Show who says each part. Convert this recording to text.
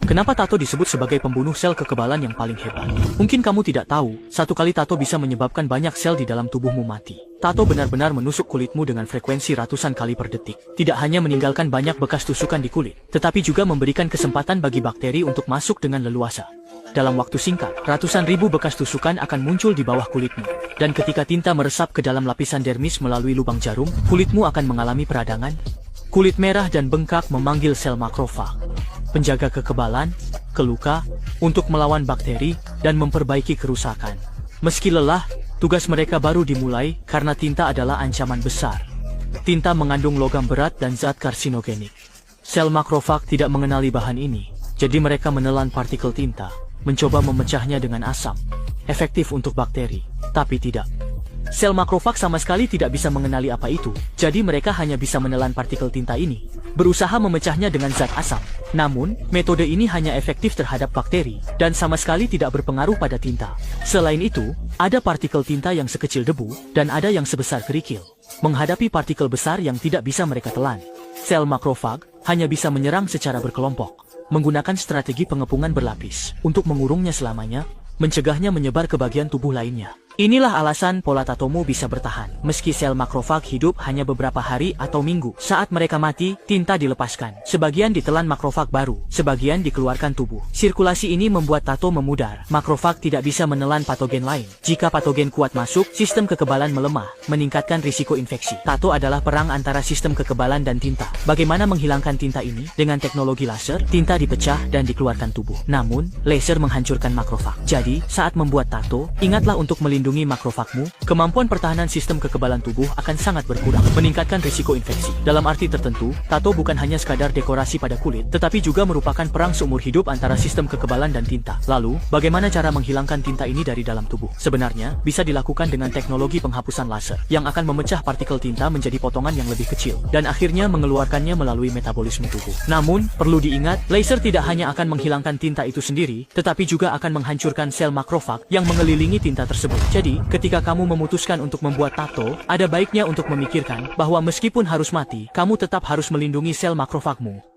Speaker 1: Kenapa tato disebut sebagai pembunuh sel kekebalan yang paling hebat? Mungkin kamu tidak tahu, satu kali tato bisa menyebabkan banyak sel di dalam tubuhmu mati. Tato benar-benar menusuk kulitmu dengan frekuensi ratusan kali per detik. Tidak hanya meninggalkan banyak bekas tusukan di kulit, tetapi juga memberikan kesempatan bagi bakteri untuk masuk dengan leluasa. Dalam waktu singkat, ratusan ribu bekas tusukan akan muncul di bawah kulitmu. Dan ketika tinta meresap ke dalam lapisan dermis melalui lubang jarum, kulitmu akan mengalami peradangan. Kulit merah dan bengkak memanggil sel makrofag, penjaga kekebalan, keluka, untuk melawan bakteri dan memperbaiki kerusakan. Meski lelah, tugas mereka baru dimulai karena tinta adalah ancaman besar. Tinta mengandung logam berat dan zat karsinogenik. Sel makrofag tidak mengenali bahan ini, jadi mereka menelan partikel tinta, mencoba memecahnya dengan asam. Efektif untuk bakteri, tapi tidak. Sel makrofag sama sekali tidak bisa mengenali apa itu, jadi mereka hanya bisa menelan partikel tinta ini, berusaha memecahnya dengan zat asam. Namun, metode ini hanya efektif terhadap bakteri, dan sama sekali tidak berpengaruh pada tinta. Selain itu, ada partikel tinta yang sekecil debu, dan ada yang sebesar kerikil. Menghadapi partikel besar yang tidak bisa mereka telan, sel makrofag hanya bisa menyerang secara berkelompok, menggunakan strategi pengepungan berlapis untuk mengurungnya selamanya, mencegahnya menyebar ke bagian tubuh lainnya. Inilah alasan pola tatomu bisa bertahan. Meski sel makrofag hidup hanya beberapa hari atau minggu, saat mereka mati, tinta dilepaskan. Sebagian ditelan makrofag baru, sebagian dikeluarkan tubuh. Sirkulasi ini membuat tato memudar. Makrofag tidak bisa menelan patogen lain. Jika patogen kuat masuk, sistem kekebalan melemah, meningkatkan risiko infeksi. Tato adalah perang antara sistem kekebalan dan tinta. Bagaimana menghilangkan tinta ini? Dengan teknologi laser, tinta dipecah dan dikeluarkan tubuh. Namun, laser menghancurkan makrofag. Jadi, saat membuat tato, ingatlah untuk melindungi makrofagmu. Kemampuan pertahanan sistem kekebalan tubuh akan sangat berkurang, meningkatkan risiko infeksi. Dalam arti tertentu, tato bukan hanya sekadar dekorasi pada kulit, tetapi juga merupakan perang seumur hidup antara sistem kekebalan dan tinta. Lalu, bagaimana cara menghilangkan tinta ini dari dalam tubuh? Sebenarnya, bisa dilakukan dengan teknologi penghapusan laser, yang akan memecah partikel tinta menjadi potongan yang lebih kecil, dan akhirnya mengeluarkannya melalui metabolisme tubuh. Namun, perlu diingat, laser tidak hanya akan menghilangkan tinta itu sendiri, tetapi juga akan menghancurkan sel makrofag yang mengelilingi tinta tersebut. Jadi, ketika kamu memutuskan untuk membuat tato, ada baiknya untuk memikirkan bahwa meskipun harus mati, kamu tetap harus melindungi sel makrofagmu.